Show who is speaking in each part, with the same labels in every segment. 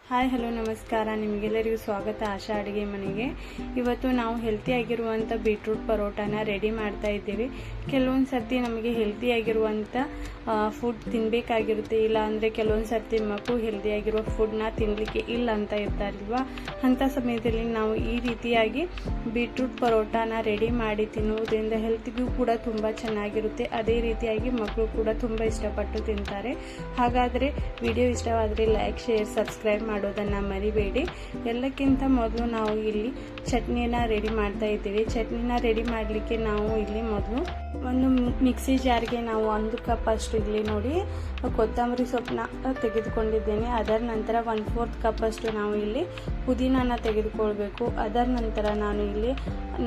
Speaker 1: Hi hello ನಮಸ್ಕಾರ, ನಿಮಗೆಲ್ಲರಿಗೂ ಸ್ವಾಗತ ಆಶಾ ಅಡುಗೆ ಮನೆಗೆ. ಇವತ್ತು ನಾವು ಹೆಲ್ತಿಯಾಗಿರುವಂಥ ಬೀಟ್ರೂಟ್ ಪರೋಟಾನ ರೆಡಿ ಮಾಡ್ತಾ ಇದ್ದೀವಿ. ಕೆಲವೊಂದು ಸರ್ತಿ ನಮಗೆ ಹೆಲ್ತಿಯಾಗಿರುವಂಥ ಫುಡ್ ತಿನ್ನಬೇಕಾಗಿರುತ್ತೆ, ಇಲ್ಲ ಅಂದರೆ ಕೆಲವೊಂದು ಸರ್ತಿ ಮಕ್ಕಳು ಹೆಲ್ತಿಯಾಗಿರುವ ಫುಡ್ನ ತಿನ್ನಲಿಕ್ಕೆ ಇಲ್ಲ ಅಂತ ಇರ್ತಾರಲ್ವ. ಅಂಥ ಸಮಯದಲ್ಲಿ ನಾವು ಈ ರೀತಿಯಾಗಿ ಬೀಟ್ರೂಟ್ ಪರೋಟಾನ ರೆಡಿ ಮಾಡಿ ತಿನ್ನುವುದರಿಂದ ಹೆಲ್ತಿಗೂ ಕೂಡ ತುಂಬ ಚೆನ್ನಾಗಿರುತ್ತೆ. ಅದೇ ರೀತಿಯಾಗಿ ಮಕ್ಕಳು ಕೂಡ ತುಂಬ ಇಷ್ಟಪಟ್ಟು ತಿಂತಾರೆ. ಹಾಗಾದರೆ ವಿಡಿಯೋ ಇಷ್ಟವಾದರೆ ಲೈಕ್, ಶೇರ್, ಸಬ್ಸ್ಕ್ರೈಬ್ ಮಾಡೋದನ್ನು ಮರಿಬೇಡಿ. ಎಲ್ಲಕ್ಕಿಂತ ಮೊದಲು ನಾವು ಇಲ್ಲಿ ಚಟ್ನಿನ ರೆಡಿ ಮಾಡ್ತಾ ಇದ್ದೀವಿ. ಚಟ್ನಿನ ರೆಡಿ ಮಾಡಲಿಕ್ಕೆ ನಾವು ಇಲ್ಲಿ ಮೊದಲು ಒಂದು ಮಿಕ್ಸಿ ಜಾರ್ಗೆ ನಾವು 1 ಕಪ್ ಅಷ್ಟು ಇಲ್ಲಿ ನೋಡಿ ಕೊತ್ತಂಬರಿ ಸೊಪ್ಪನ್ನ ತೆಗೆದುಕೊಂಡಿದ್ದೇನೆ. ಅದರ ನಂತರ 1/4 ಕಪ್ ಅಷ್ಟು ನಾವು ಇಲ್ಲಿ ಪುದೀನಾನ ತೆಗೆದುಕೊಳ್ಬೇಕು. ಅದರ ನಂತರ ನಾನು ಇಲ್ಲಿ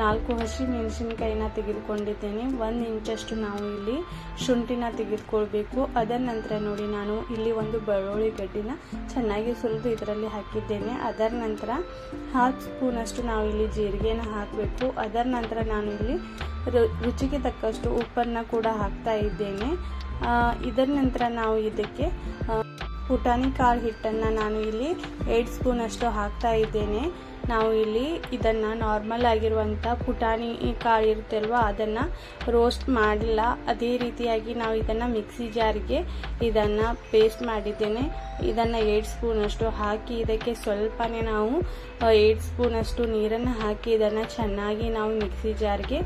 Speaker 1: 4 ಹಸಿ ಮೆಣಸಿನಕಾಯಿನ ತೆಗೆದುಕೊಂಡಿದ್ದೇನೆ. 1 ಇಂಚಷ್ಟು ನಾವು ಇಲ್ಲಿ ಶುಂಠಿನ ತೆಗೆದುಕೊಳ್ಬೇಕು. ಅದರ ನಂತರ ನೋಡಿ ನಾನು ಇಲ್ಲಿ ಒಂದು ಬೆಳ್ಳುಳ್ಳಿ ಗಡ್ಡಿನ ಚೆನ್ನಾಗಿ ಸುಲಿದು ಇದರಲ್ಲಿ ಹಾಕಿದ್ದೇನೆ. ಅದರ ನಂತರ 1/2 ಸ್ಪೂನ್ ಅಷ್ಟು ನಾವು ಇಲ್ಲಿ ಜೀರಿಗೆನ ಹಾಕಬೇಕು. ಅದರ ನಂತರ ನಾನು ಇಲ್ಲಿ ರುಚಿಗೆ ತಕ್ಕಷ್ಟು ಉಪ್ಪನ್ನು ಕೂಡ ಹಾಕ್ತಾ ಇದ್ದೇನೆ. ಇದರ ನಂತರ ನಾವು ಇದಕ್ಕೆ ಪುಟಾಣಿ ಕಾಳು ಹಿಟ್ಟನ್ನು ನಾನು ಇಲ್ಲಿ 8 ಸ್ಪೂನ್ ಅಷ್ಟು ಹಾಕ್ತಾ ಇದ್ದೇನೆ. ನಾವು ಇಲ್ಲಿ ಇದನ್ನು ನಾರ್ಮಲ್ ಆಗಿರುವಂಥ ಪುಟಾಣಿ ಕಾಳು ಇರುತ್ತೆ ಅಲ್ವಾ, ಅದನ್ನು ರೋಸ್ಟ್ ಮಾಡಿಲ್ಲ. ಅದೇ ರೀತಿಯಾಗಿ ನಾವು ಇದನ್ನು ಮಿಕ್ಸಿ ಜಾರ್ಗೆ ಇದನ್ನು ಪೇಸ್ಟ್ ಮಾಡಿದ್ದೇನೆ. ಇದನ್ನು 8 ಸ್ಪೂನ್ ಅಷ್ಟು ಹಾಕಿ ಇದಕ್ಕೆ ಸ್ವಲ್ಪನೇ ನಾವು 8 ಸ್ಪೂನ್ ಅಷ್ಟು ನೀರನ್ನು ಹಾಕಿ ಇದನ್ನು ಚೆನ್ನಾಗಿ ನಾವು ಮಿಕ್ಸಿ ಜಾರ್ಗೆ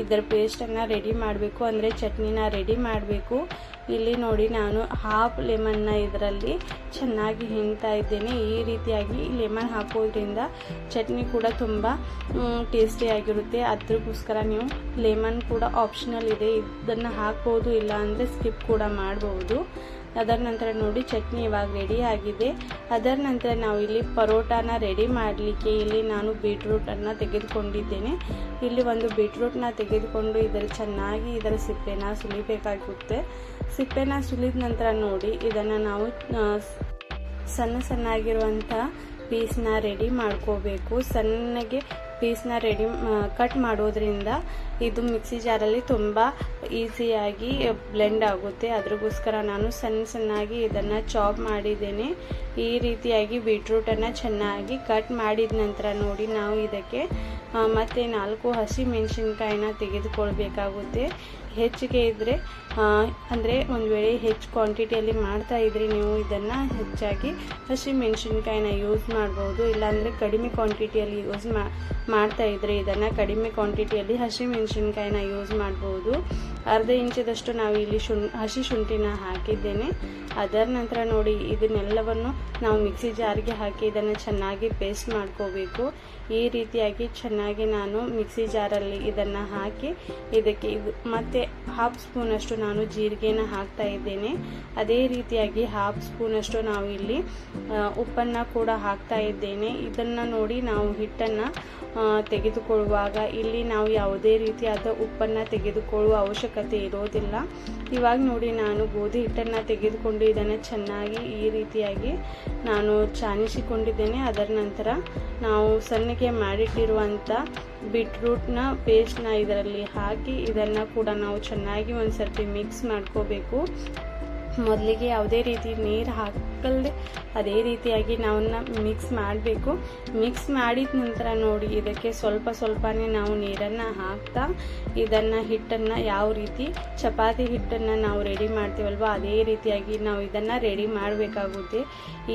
Speaker 1: ಇದರ ಪೇಸ್ಟನ್ನು ರೆಡಿ ಮಾಡಬೇಕು, ಅಂದರೆ ಚಟ್ನಿನ ರೆಡಿ ಮಾಡಬೇಕು. ಇಲ್ಲಿ ನೋಡಿ ನಾನು 1/2 ಲೆಮನ್ನ ಇದರಲ್ಲಿ ಚೆನ್ನಾಗಿ ಹಿಂಡ್ತಾ ಇದ್ದೇನೆ. ಈ ರೀತಿಯಾಗಿ ಲೆಮನ್ ಹಾಕೋದ್ರಿಂದ ಚಟ್ನಿ ಕೂಡ ತುಂಬ ಟೇಸ್ಟಿಯಾಗಿರುತ್ತೆ. ಅದಕ್ಕೋಸ್ಕರ ನೀವು ಲೆಮನ್ ಕೂಡ ಆಪ್ಷನಲ್ ಇದೆ, ಇದನ್ನು ಹಾಕ್ಬೋದು, ಇಲ್ಲ ಅಂದರೆ ಸ್ಕಿಪ್ ಕೂಡ ಮಾಡಬಹುದು. ಅದರ ನಂತರ ನೋಡಿ ಚಟ್ನಿ ಇವಾಗ ರೆಡಿ ಆಗಿದೆ. ಅದರ ನಂತರ ನಾವು ಇಲ್ಲಿ ಪರೋಟಾನ ರೆಡಿ ಮಾಡಲಿಕ್ಕೆ ಇಲ್ಲಿ ನಾನು ಬೀಟ್ರೂಟನ್ನು ತೆಗೆದುಕೊಂಡಿದ್ದೇನೆ. ಇಲ್ಲಿ ಒಂದು ಬೀಟ್ರೂಟ್ನ ತೆಗೆದುಕೊಂಡು ಚೆನ್ನಾಗಿ ಇದರ ಸಿಪ್ಪೆನ ಸುಲಿಬೇಕಾಗುತ್ತೆ. ಸಿಪ್ಪೆನ ಸುಲಿದ ನಂತರ ನೋಡಿ ಇದನ್ನು ನಾವು ಸಣ್ಣಗಿರುವಂಥ ಪೀಸ್ನ ರೆಡಿ ಮಾಡ್ಕೋಬೇಕು. ಸಣ್ಣಗೆ ಪೀಸ್ನ ಕಟ್ ಮಾಡೋದ್ರಿಂದ ಇದು ಮಿಕ್ಸಿ ಜಾರಲ್ಲಿ ತುಂಬ ಈಸಿಯಾಗಿ ಬ್ಲೆಂಡ್ ಆಗುತ್ತೆ. ಅದ್ರಗೋಸ್ಕರ ನಾನು ಸಣ್ಣಗೆ ಇದನ್ನು ಚಾಪ್ ಮಾಡಿದ್ದೇನೆ. ಈ ರೀತಿಯಾಗಿ ಬೀಟ್ರೂಟನ್ನು ಚೆನ್ನಾಗಿ ಕಟ್ ಮಾಡಿದ ನಂತರ ನೋಡಿ ನಾವು ಇದಕ್ಕೆ ಮತ್ತೆ 4 ಹಸಿ ಮೆಣಸಿನ್ಕಾಯಿನ ತೆಗೆದುಕೊಳ್ಬೇಕಾಗುತ್ತೆ. ಹೆಚ್ಚಿಗೆ ಇದ್ದರೆ ಅಂದರೆ ಒಂದು ವೇಳೆ ಹೆಚ್ಚು ಕ್ವಾಂಟಿಟಿಯಲ್ಲಿ ಮಾಡ್ತಾ ಇದ್ರಿ ನೀವು ಇದನ್ನು ಹೆಚ್ಚಾಗಿ ಹಸಿ ಮೆಣಸಿನ್ಕಾಯಿನ ಯೂಸ್ ಮಾಡ್ಬೋದು. ಇಲ್ಲಾಂದರೆ ಕಡಿಮೆ ಕ್ವಾಂಟಿಟಿಯಲ್ಲಿ ಯೂಸ್ ಮಾಡ್ತಾ ಇದ್ರೆ ಇದನ್ನು ಕಡಿಮೆ ಕ್ವಾಂಟಿಟಿಯಲ್ಲಿ ಹಸಿ ಮೆಣಸಿನ್ಕಾಯಿನ ಯೂಸ್ ಮಾಡ್ಬೋದು. 1/2 ಇಂಚದಷ್ಟು ನಾವು ಇಲ್ಲಿ ಹಸಿ ಶುಂಠಿನ ಹಾಕಿದ್ದೇನೆ. ಅದರ ನಂತರ ನೋಡಿ ಇದನ್ನೆಲ್ಲವನ್ನು ನಾವು ಮಿಕ್ಸಿ ಜಾರ್ಗೆ ಹಾಕಿ ಇದನ್ನು ಚೆನ್ನಾಗಿ ಪೇಸ್ಟ್ ಮಾಡ್ಕೋಬೇಕು. ಈ ರೀತಿಯಾಗಿ ಚೆನ್ನಾಗಿ ನಾನು ಮಿಕ್ಸಿ ಜಾರಲ್ಲಿ ಇದನ್ನು ಹಾಕಿ ಇದಕ್ಕೆ ಮತ್ತೆ 1/2 ಸ್ಪೂನ್ ಅಷ್ಟು ನಾನು ಜೀರಿಗೆನ ಹಾಕ್ತಾ ಇದ್ದೇನೆ. ಅದೇ ರೀತಿಯಾಗಿ 1/2 ಸ್ಪೂನ್ ಅಷ್ಟು ನಾವು ಇಲ್ಲಿ ಉಪ್ಪನ್ನು ಕೂಡ ಹಾಕ್ತಾ ಇದ್ದೇನೆ. ಇದನ್ನು ನೋಡಿ ನಾವು ಹಿಟ್ಟನ್ನು ತೆಗೆದುಕೊಳ್ಳುವಾಗ ಇಲ್ಲಿ ನಾವು ಯಾವುದೇ ರೀತಿಯಾದ ಉಪ್ಪನ್ನು ತೆಗೆದುಕೊಳ್ಳುವ ಅವಶ್ಯಕತೆ ಇರೋದಿಲ್ಲ. ಇವಾಗ ನೋಡಿ ನಾನು ಗೋಧಿ ಹಿಟ್ಟನ್ನು ತೆಗೆದುಕೊಂಡು ಇದನ್ನು ಚೆನ್ನಾಗಿ ಈ ರೀತಿಯಾಗಿ ನಾನು ಚಾನಿಸಿಕೊಂಡಿದ್ದೇನೆ. ಅದರ ನಂತರ ನಾವು ಸಣ್ಣಗೆ ಮಾಡಿಟ್ಟಿರುವಂಥ ಬೀಟ್ರೂಟ್ನ ಪೇಸ್ಟ್ನ ಇದರಲ್ಲಿ ಹಾಕಿ ಇದನ್ನು ಕೂಡ ನಾವು ಚೆನ್ನಾಗಿ ಒಂದು ಸರ್ತಿ ಮಿಕ್ಸ್ ಮಾಡ್ಕೋಬೇಕು. ಮೊದಲಿಗೆ ಯಾವುದೇ ರೀತಿ ನೀರು ಹಾಕಲ್ದೆ ಅದೇ ರೀತಿಯಾಗಿ ನಾವನ್ನ ಮಿಕ್ಸ್ ಮಾಡಬೇಕು. ಮಿಕ್ಸ್ ಮಾಡಿದ ನಂತರ ನೋಡಿ ಇದಕ್ಕೆ ಸ್ವಲ್ಪನೇ ನಾವು ನೀರನ್ನು ಹಾಕ್ತಾ ಇದನ್ನು ಹಿಟ್ಟನ್ನು ಯಾವ ರೀತಿ ಚಪಾತಿ ಹಿಟ್ಟನ್ನು ನಾವು ರೆಡಿ ಮಾಡ್ತೀವಲ್ವ ಅದೇ ರೀತಿಯಾಗಿ ನಾವು ಇದನ್ನು ರೆಡಿ ಮಾಡಬೇಕಾಗುತ್ತೆ.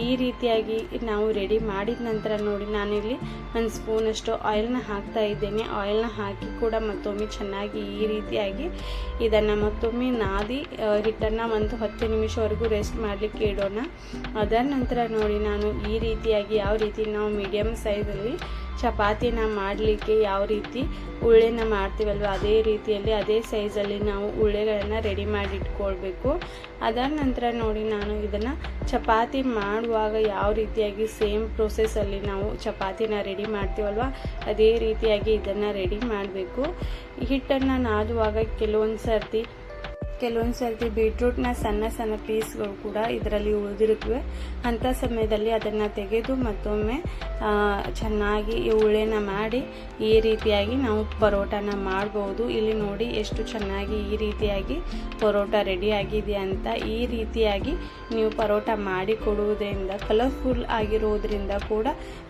Speaker 1: ಈ ರೀತಿಯಾಗಿ ನಾವು ರೆಡಿ ಮಾಡಿದ ನಂತರ ನೋಡಿ ನಾನಿಲ್ಲಿ 1 ಸ್ಪೂನಷ್ಟು ಆಯಿಲ್ನ ಹಾಕ್ತಾ ಇದ್ದೇನೆ. ಆಯಿಲ್ನ ಹಾಕಿ ಕೂಡ ಮತ್ತೊಮ್ಮೆ ಚೆನ್ನಾಗಿ ಈ ರೀತಿಯಾಗಿ ಇದನ್ನು ಮತ್ತೊಮ್ಮೆ ನಾದಿ ಹಿಟ್ಟನ್ನು ಒಂದು 10 ನಿಮಿಷವರೆಗೂ ರೆಸ್ಟ್ ಮಾಡಲಿಕ್ಕೆ ಇಡೋಣ. ಅದರ ನಂತರ ನೋಡಿ ನಾನು ಈ ರೀತಿಯಾಗಿ ಯಾವ ರೀತಿ ನಾವು ಮೀಡಿಯಮ್ ಸೈಜಲ್ಲಿ ಚಪಾತಿನ ಮಾಡಲಿಕ್ಕೆ ಯಾವ ರೀತಿ ಉಳ್ಳೆನ ಮಾಡ್ತೀವಲ್ವ ಅದೇ ರೀತಿಯಲ್ಲಿ ಅದೇ ಸೈಜಲ್ಲಿ ನಾವು ಉಳ್ಳೆಗಳನ್ನು ರೆಡಿ ಮಾಡಿ ಇಟ್ಕೊಳ್ಬೇಕು. ಅದರ ನಂತರ ನೋಡಿ ನಾನು ಇದನ್ನು ಚಪಾತಿ ಮಾಡುವಾಗ ಯಾವ ರೀತಿಯಾಗಿ ಸೇಮ್ ಪ್ರೊಸೆಸ್ಸಲ್ಲಿ ನಾವು ಚಪಾತಿನ ರೆಡಿ ಮಾಡ್ತೀವಲ್ವ ಅದೇ ರೀತಿಯಾಗಿ ಇದನ್ನು ರೆಡಿ ಮಾಡಬೇಕು. ಹಿಟ್ಟನ್ನು ನಾದುವಾಗ ಕೆಲವೊಂದು ಸರ್ತಿ ಕೆಲವೊಂದು ಸರ್ತಿ ಬೀಟ್ರೂಟ್ನ ಸಣ್ಣ ಸಣ್ಣ ಪೀಸ್ಗಳು ಕೂಡ ಇದರಲ್ಲಿ ಉಳಿದಿರುತ್ತವೆ. ಅಂಥ ಸಮಯದಲ್ಲಿ ಅದನ್ನು ತೆಗೆದು ಮತ್ತೊಮ್ಮೆ ಚೆನ್ನಾಗಿ ಉಳ್ಳೆನ ಮಾಡಿ ಈ ರೀತಿಯಾಗಿ ನಾವು ಪರೋಟಾನ ಮಾಡ್ಬೋದು. ಇಲ್ಲಿ ನೋಡಿ ಎಷ್ಟು ಚೆನ್ನಾಗಿ ಈ ರೀತಿಯಾಗಿ ಪರೋಟ ರೆಡಿ ಆಗಿದೆ ಅಂತ. ಈ ರೀತಿಯಾಗಿ ನೀವು ಪರೋಟ ಮಾಡಿ ಕೊಡುವುದರಿಂದ ಕಲರ್ಫುಲ್ ಆಗಿರೋದ್ರಿಂದ ಕೂಡ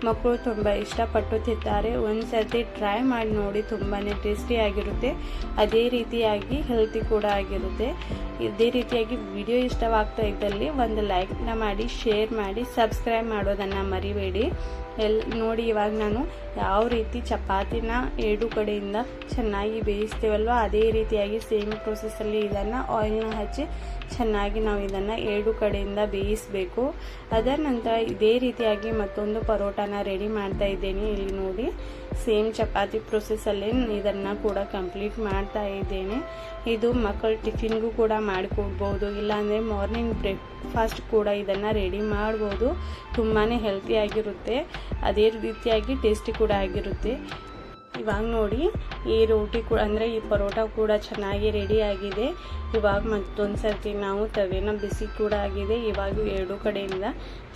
Speaker 1: ಮಕ್ಕಳು ತುಂಬ ಇಷ್ಟಪಟ್ಟು ತಿಂತಾರೆ. ಒಂದು ಸರ್ತಿ ಟ್ರೈ ಮಾಡಿ ನೋಡಿ, ತುಂಬಾ ಟೇಸ್ಟಿಯಾಗಿರುತ್ತೆ. ಅದೇ ರೀತಿಯಾಗಿ ಹೆಲ್ತಿ ಕೂಡ ಆಗಿರುತ್ತೆ. ಇದೇ ರೀತಿಯಾಗಿ ವಿಡಿಯೋ ಇಷ್ಟವಾಗ್ತಾ ಇದ್ದಲ್ಲಿ ಒಂದು ಲೈಕ್ನ ಮಾಡಿ, ಶೇರ್ ಮಾಡಿ, ಸಬ್ಸ್ಕ್ರೈಬ್ ಮಾಡೋದನ್ನು ಮರಿಬೇಡಿ. ನೋಡಿ ಇವಾಗ ನಾನು ಯಾವ ರೀತಿ ಚಪಾತಿನ 2 ಕಡೆಯಿಂದ ಚೆನ್ನಾಗಿ ಬೇಯಿಸ್ತೀವಲ್ವ ಅದೇ ರೀತಿಯಾಗಿ ಸೇಮ್ ಪ್ರೊಸೆಸ್ಸಲ್ಲಿ ಇದನ್ನು ಆಯಿಲ್ನ ಹಚ್ಚಿ ಚೆನ್ನಾಗಿ ನಾವು ಇದನ್ನು 2 ಕಡೆಯಿಂದ ಬೇಯಿಸಬೇಕು. ಅದರ ನಂತರ ಇದೇ ರೀತಿಯಾಗಿ ಮತ್ತೊಂದು ಪರೋಟಾನ ರೆಡಿ ಮಾಡ್ತಾ ಇದ್ದೇನೆ. ಇಲ್ಲಿ ನೋಡಿ ಸೇಮ್ ಚಪಾತಿ ಪ್ರೊಸೆಸ್ಸಲ್ಲಿ ಇದನ್ನು ಕೂಡ ಕಂಪ್ಲೀಟ್ ಮಾಡ್ತಾ ಇದ್ದೇನೆ. ಇದು ಮಕ್ಕಳ ಟಿಫಿನ್ಗೂ ಕೂಡ ಮಾಡಿಕೊಡ್ಬೋದು, ಇಲ್ಲಾಂದರೆ ಮಾರ್ನಿಂಗ್ ಬ್ರೇಕ್ಫಾಸ್ಟ್ ಕೂಡ ಇದನ್ನು ರೆಡಿ ಮಾಡ್ಬೋದು. ತುಂಬಾ ಹೆಲ್ತಿಯಾಗಿರುತ್ತೆ, ಅದೇ ರೀತಿಯಾಗಿ ಟೇಸ್ಟಿ ಕೂಡ ಆಗಿರುತ್ತೆ. ಇವಾಗ ನೋಡಿ ಈ ರೋಟಿ ಕೂಡ ಅಂದರೆ ಈ ಪರೋಟ ಕೂಡ ಚೆನ್ನಾಗಿ ರೆಡಿ ಆಗಿದೆ. ಇವಾಗ ಮತ್ತೊಂದು ಸರ್ತಿ ನಾವು ತವೆನ ಬಿಸಿ ಕೂಡ ಆಗಿದೆ. ಇವಾಗ 2 ಕಡೆಯಿಂದ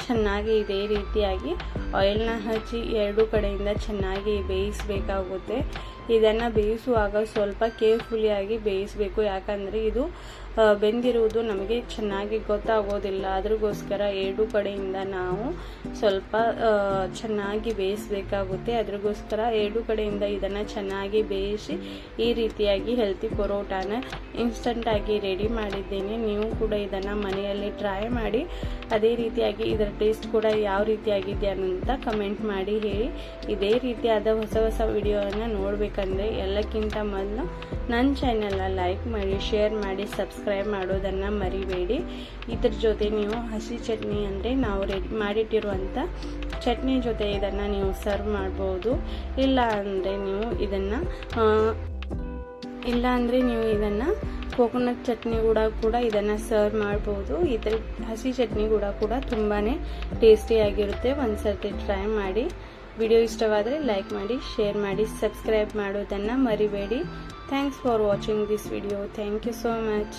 Speaker 1: ಚೆನ್ನಾಗಿ ಇದೇ ರೀತಿಯಾಗಿ ಆಯಿಲ್ನ ಹಚ್ಚಿ 2 ಕಡೆಯಿಂದ ಚೆನ್ನಾಗಿ ಬೇಯಿಸಬೇಕಾಗುತ್ತೆ. ಇದನ್ನು ಬೇಯಿಸುವಾಗ ಸ್ವಲ್ಪ ಕೇರ್ಫುಲ್ಲಿಯಾಗಿ ಬೇಯಿಸಬೇಕು, ಯಾಕಂದರೆ ಇದು ಬೆಂದಿರುವುದು ನಮಗೆ ಚೆನ್ನಾಗಿ ಗೊತ್ತಾಗೋದಿಲ್ಲ. ಅದ್ರಗೋಸ್ಕರ 2 ಕಡೆಯಿಂದ ನಾವು ಸ್ವಲ್ಪ ಚೆನ್ನಾಗಿ ಬೇಯಿಸಬೇಕಾಗುತ್ತೆ. ಅದ್ರಗೋಸ್ಕರ 2 ಕಡೆಯಿಂದ ಇದನ್ನು ಚೆನ್ನಾಗಿ ಬೇಯಿಸಿ ಈ ರೀತಿಯಾಗಿ ಹೆಲ್ತಿ ಪರೋಟಾನ ಇನ್ಸ್ಟಂಟಾಗಿ ರೆಡಿ ಮಾಡಿದ್ದೇನೆ. ನೀವು ಕೂಡ ಇದನ್ನು ಮನೆಯಲ್ಲಿ ಟ್ರೈ ಮಾಡಿ, ಅದೇ ರೀತಿಯಾಗಿ ಇದರ ಟೇಸ್ಟ್ ಕೂಡ ಯಾವ ರೀತಿಯಾಗಿದೆ ಅಂತ ಕಮೆಂಟ್ ಮಾಡಿ ಹೇಳಿ. ಇದೇ ರೀತಿಯಾದ ಹೊಸ ಹೊಸ ವಿಡಿಯೋವನ್ನು ನೋಡಬೇಕಂದ್ರೆ ಎಲ್ಲಕ್ಕಿಂತ ಮೊದಲು ನನ್ನ ಚಾನೆಲ್ನ ಲೈಕ್ ಮಾಡಿ, ಶೇರ್ ಮಾಡಿ, ಸಬ್ಸ್ಕ್ರೈಬ್ ಮಾಡೋದನ್ನು ಮರಿಬೇಡಿ. ಇದ್ರ ಜೊತೆ ನೀವು ಹಸಿ ಚಟ್ನಿ ಅಂದರೆ ನಾವು ರೆಡಿ ಮಾಡಿಟ್ಟಿರುವಂಥ ಚಟ್ನಿ ಜೊತೆ ಇದನ್ನು ನೀವು ಸರ್ವ್ ಮಾಡ್ಬೋದು. ಇಲ್ಲ ಅಂದರೆ ನೀವು ಇದನ್ನು ಕೋಕೋನಟ್ ಚಟ್ನಿ ಕೂಡ ಇದನ್ನು ಸರ್ವ್ ಮಾಡ್ಬೋದು. ಇದರ ಹಸಿ ಚಟ್ನಿ ಕೂಡ ತುಂಬಾ ಟೇಸ್ಟಿಯಾಗಿರುತ್ತೆ. ಒಂದು ಸರ್ತಿ ಟ್ರೈ ಮಾಡಿ. ವಿಡಿಯೋ ಇಷ್ಟವಾದರೆ ಲೈಕ್ ಮಾಡಿ, ಶೇರ್ ಮಾಡಿ, ಸಬ್ಸ್ಕ್ರೈಬ್ ಮಾಡೋದನ್ನು ಮರಿಬೇಡಿ. Thanks for watching this video. Thank you so much.